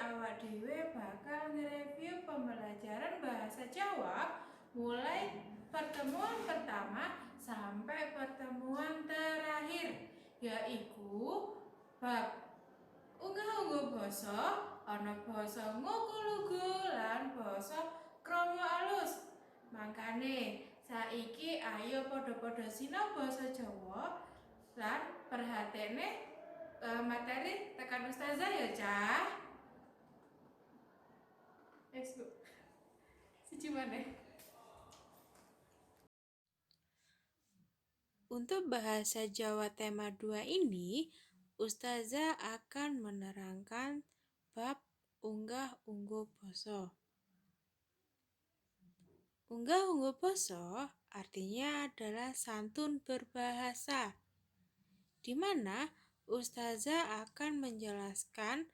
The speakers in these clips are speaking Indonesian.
awak dhewe bakal nge-review pembelajaran bahasa Jawa mulai pertemuan pertama sampai pertemuan terakhir, yaitu bab unggah-ungguh basa, ana basa ngoko-lugu lan basa krama alus. Mangkane saiki ayo padha-padha sinau basa Jawa lan perhatene materi tekan ustazah ya, Cah. Bu. Siji maneh. Untuk bahasa Jawa tema 2 ini, ustazah akan menerangkan bab unggah-ungguh basa. Unggah-ungguh basa artinya adalah santun berbahasa, di mana ustazah akan menjelaskan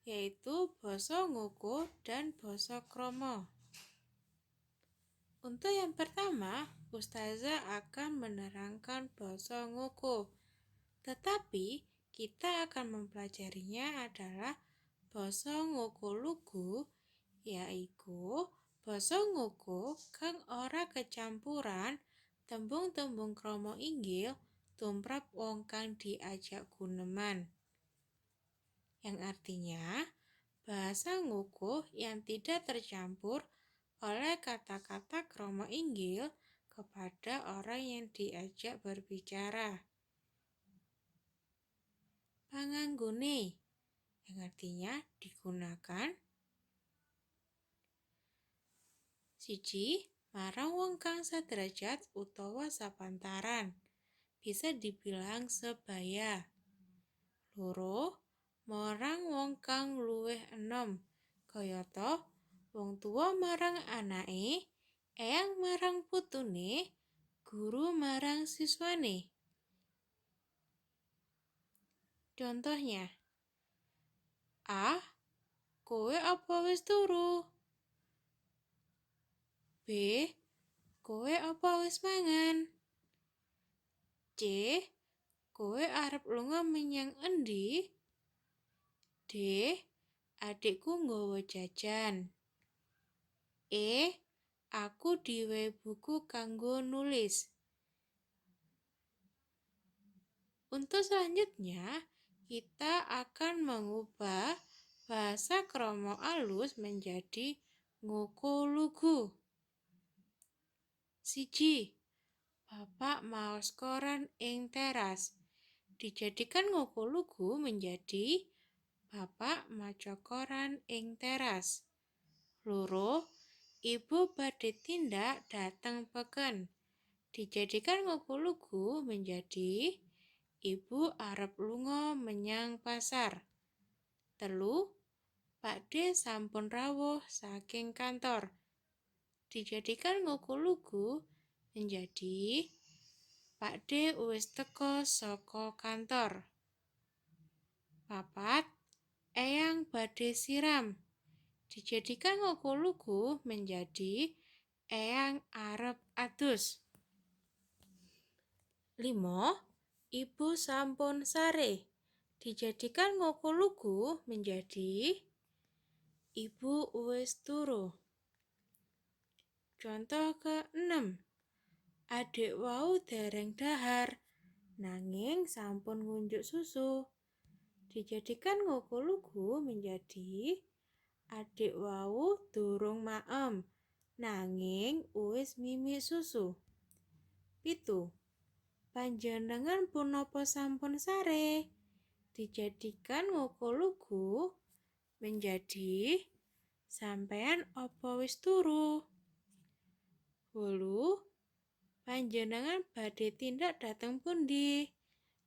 yaitu basa ngoko dan basa krama. Untuk yang pertama, ustazah akan menerangkan basa ngoko. Tetapi kita akan mempelajarinya adalah basa ngoko lugu, yaitu basa ngoko kang ora kecampuran tembung-tembung krama inggil tumrap wong kang diajak guneman. Yang artinya bahasa ngoko yang tidak tercampur oleh kata-kata krama inggil kepada orang yang diajak berbicara. Panganggone yang artinya digunakan. Siji, marang wong kang saderajat utawa sapantaran, bisa dibilang sebaya. Loro, marang wong kang luwih enom, kayata wong tua marang anake, eyang marang putune, guru marang siswane. Contohnya, A. Kowe apa wis turu? B. Kowe apa wis mangan? C. Kowe arep lunga menyang endi? D. Adikku nggawa jajan. E. Aku diwehi buku kanggo nulis. Untuk selanjutnya, kita akan mengubah bahasa krama alus menjadi ngoko lugu. Siji, Bapak maos koran ing teras. Dijadikan ngoko lugu menjadi Bapak maca koran ing teras. Loro, Ibu badhe tindak dateng peken. Dijadikan ngoko lugu menjadi Ibu arep lunga menyang pasar. Telu, Pakde sampun rawuh saking kantor. Dijadikan ngoko lugu menjadi Pakde wis teka saka kantor. Papat, eyang badhe siram. Dijadikan ngoko lugu menjadi eyang arep adus. 5. Ibu sampun sare. Dijadikan ngoko lugu menjadi Ibu wis turu. Contoh ke-6. Adik wau dereng dahar, nanging sampun ngunjuk susu. Dijadikan ngoko lugu menjadi adik wau durung maem, nanging wis mimi susu. 7. Panjenengan punapa sampun sare? Dijadikan ngoko lugu menjadi sampean apa wis turu. 8. Panjenengan badhe tindak dhateng pundi?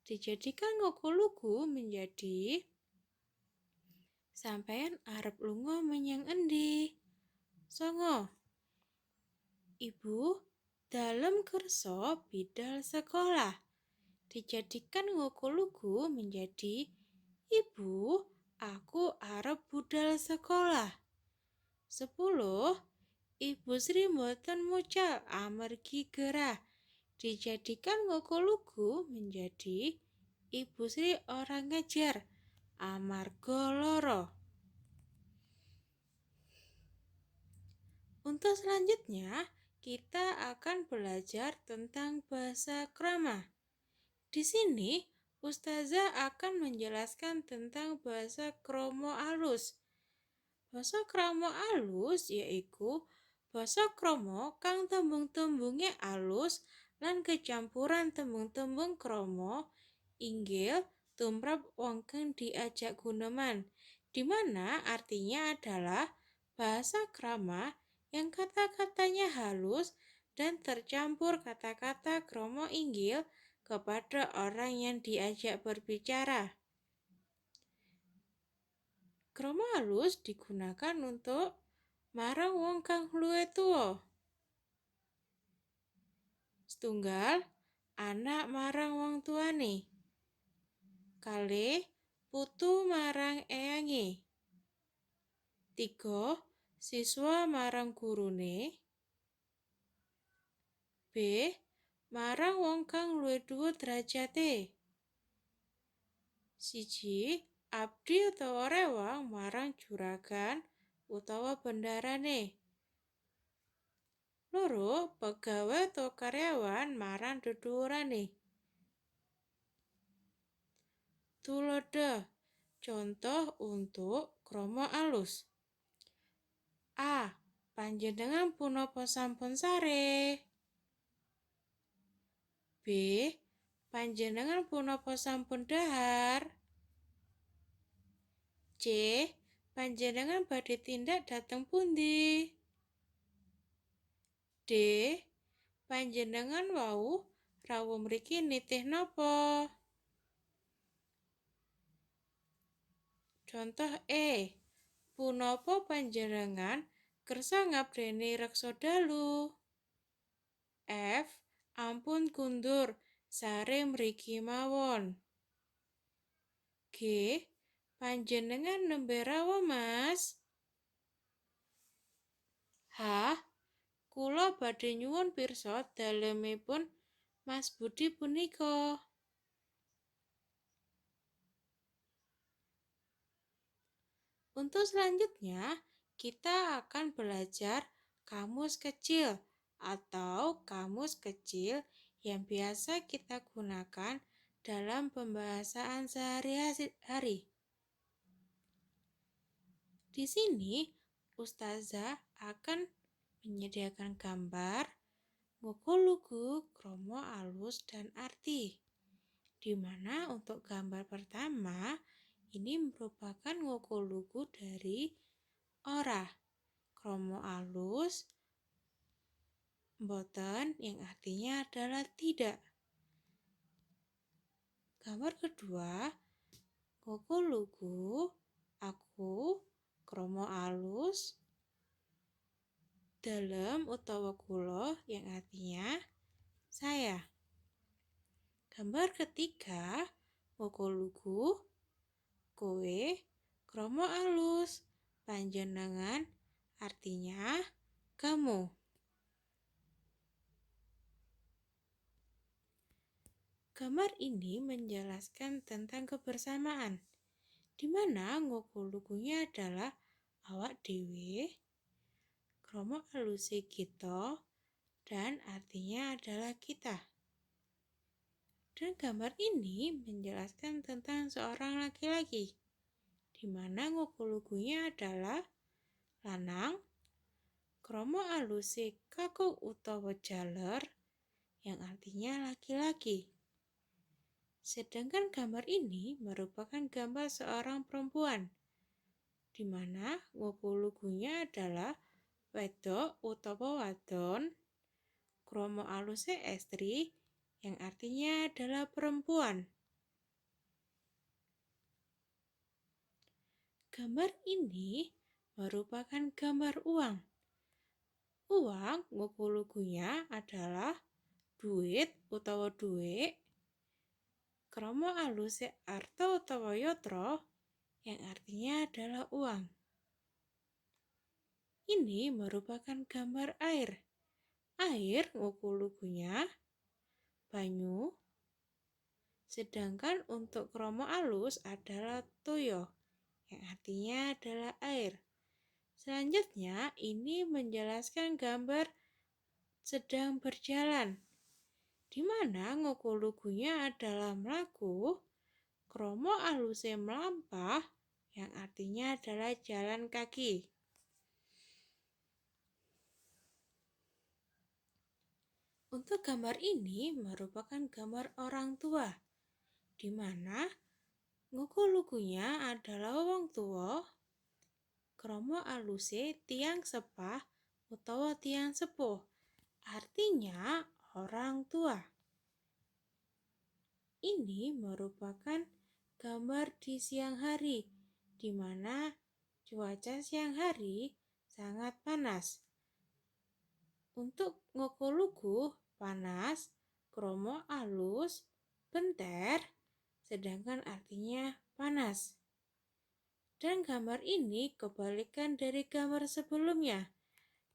Dijadikan ngoko lugu menjadi sampean arep lunga menyang endi. 9. Ibu dalem kersa bidal sekolah. Dijadikan ngoko lugu menjadi Ibu, aku arep budal sekolah. 10. Ibu Sri mboten mucal amargi gerah. Dijadikan ngoko lugu menjadi Ibu Sri ora ngejar amarga lara. Untuk selanjutnya, kita akan belajar tentang bahasa krama. Di sini, Ustazah akan menjelaskan tentang bahasa kromo alus. Basa krama alus yaiku basa krama kang tembung-tembunge alus lan kecampuran tembung-tembung krama inggil tumrap wong kang diajak guneman, di mana artinya adalah bahasa krama yang kata-katanya halus dan tercampur kata-kata krama inggil kepada orang yang diajak berbicara. Krama halus digunakan untuk marang wong kang luwih tuwa. Setunggal, anak marang wong tuane. Kalih, putu marang eyange. 3, siswa marang gurune. B, marang wong kang luwih dhuwur derajate. 1, abdi utawa rewang marang juragan utawa bendarane. 2, pegawai utawa karyawan marang dedhuwurane. Tuladha contoh untuk krama alus. A. Panjenengan punapa sampun sare? B. Panjenengan punapa sampun dhahar? C. Panjenengan badhe tindak dhateng pundi? D. Panjenengan wau rawuh mriki nitih napa? Contoh E. Punapa panjenengan kersa ngabdeni reksa dalu? F. Ampun kundur, sare mriki mawon. G. Panjenengan nembe rawuh, Mas? H. Kula badhe nyuwun pirsa dalemipun Mas Budi punika. Untuk selanjutnya, kita akan belajar kamus kecil atau kamus kecil yang biasa kita gunakan dalam pembahasan sehari-hari. Di sini, Ustazah akan menyediakan gambar, ngoko-lugu, krama alus, dan arti. Di mana untuk gambar pertama, ini merupakan ngoko-lugu dari ora. Krama alus, mboten, yang artinya adalah tidak. Gambar kedua, ngoko-lugu, aku, krama alus, dalem utawa kula, yang artinya saya. Gambar ketiga, ngoko-lugu, kowe, krama alus, panjenengan, artinya kamu. Gambar ini menjelaskan tentang kebersamaan, di mana ngoko-lugunya adalah awak dhewe, krama aluse kita, dan artinya adalah kita. Dan gambar ini menjelaskan tentang seorang laki-laki, di mana ngoko-lugunya adalah lanang, krama aluse kakung utawa jaler, yang artinya laki-laki. Sedangkan gambar ini merupakan gambar seorang perempuan, di mana ngoko-lugunya adalah wedok utawa wadon, krama aluse estri, yang artinya adalah perempuan. Gambar ini merupakan gambar uang. Uang ngoko-lugunya adalah duit utawa dhuwit, krama aluse arta utawa yatra, yang artinya adalah uang. Ini merupakan gambar air. Air ngoko-lugunya banyu, sedangkan untuk krama alus adalah toya, yang artinya adalah air. Selanjutnya, ini menjelaskan gambar sedang berjalan, di mana ngokolugunya adalah mlaku, kromo aluse melampah, yang artinya adalah jalan kaki. Untuk gambar ini merupakan gambar orang tua, di mana ngokolugunya adalah wong tua, kromo aluse tiang sepah utawa tiang sepuh, artinya orang tua. Ini merupakan gambar di siang hari, di mana cuaca siang hari sangat panas. Untuk ngokolugu panas, kromo alus, benter, sedangkan artinya panas. Dan gambar ini kebalikan dari gambar sebelumnya,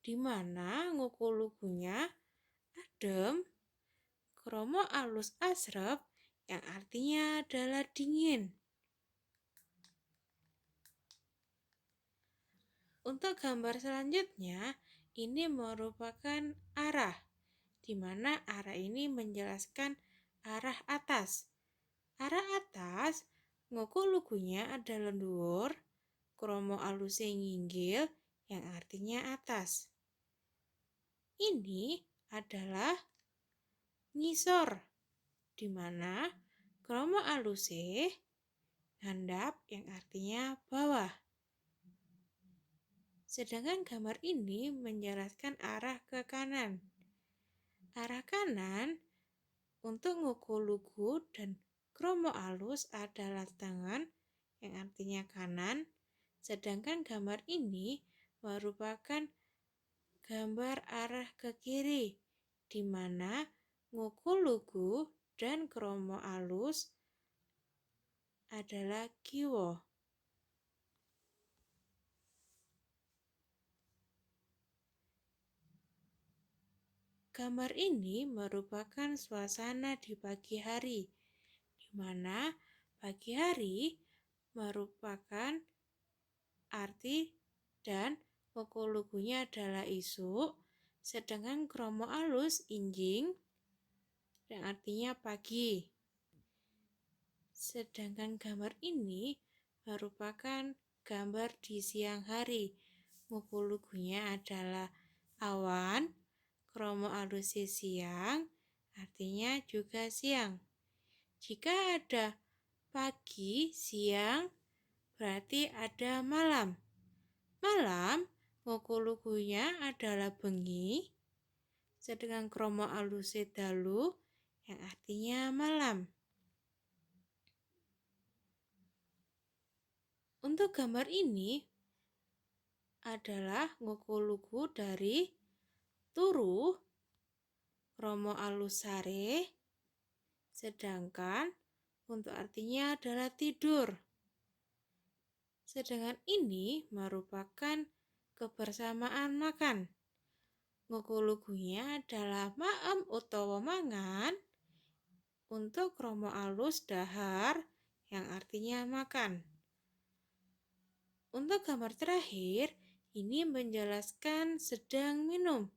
di mana ngokolugunya adem, kromo alus asrep, yang artinya adalah dingin. Untuk gambar selanjutnya, ini merupakan arah, di mana arah ini menjelaskan arah atas. Arah atas, ngokolugunya adalah dhuwur, kromo aluse nginggil, yang artinya atas. Ini adalah ngisor, di mana kromo aluse ngandhap, yang artinya bawah. Sedangkan gambar ini menjelaskan arah ke kanan. Arah kanan untuk ngokolugu dan kromo alus adalah tangan, yang artinya kanan. Sedangkan gambar ini merupakan gambar arah ke kiri, di mana ngokolugu dan kromo alus adalah kiwa. Gambar ini merupakan suasana di pagi hari, di mana pagi hari merupakan arti dan ngokolugunya adalah isuk, sedangkan kromo alus injing, yang artinya pagi. Sedangkan gambar ini merupakan gambar di siang hari. Ngokolugunya adalah awan, kromo alus siang, artinya juga siang. Jika ada pagi, siang, berarti ada malam. Malam, ngokolugunya adalah bengi, sedangkan kromo aluse dalu, yang artinya malam. Untuk gambar ini adalah ngokolugu dari turu, kromo alus sare, sedangkan untuk artinya adalah tidur. Sedangkan ini merupakan kebersamaan makan. Ngokolugunya adalah maem utawa mangan, untuk kromo alus dahar, yang artinya makan. Untuk gambar terakhir, ini menjelaskan sedang minum,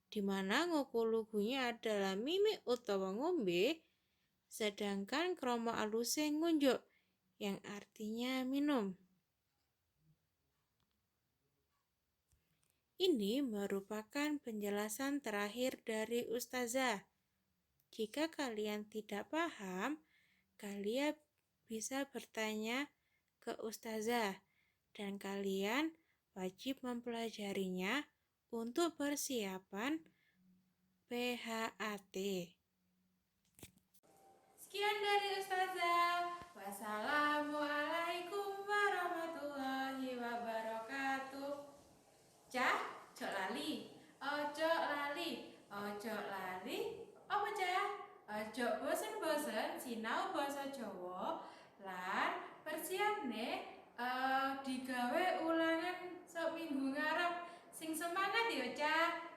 di mana ngokolugunya adalah mimik utawa ngombe, sedangkan kromo aluse ngunjuk, yang artinya minum. Ini merupakan penjelasan terakhir dari Ustazah. Jika kalian tidak paham, kalian bisa bertanya ke Ustazah, dan kalian wajib mempelajarinya untuk persiapan PHAT. Sekian dari Ustazah. Wassalamualaikum warahmatullahi wabarakatuh. Cah, ojo lali, ojo lali, ojo lali. Apa cah? Ojo bosen-bosen sinau basa Jawa lan persiapne digawe ulangan seminggu ngarep. Sing semangat ya cah.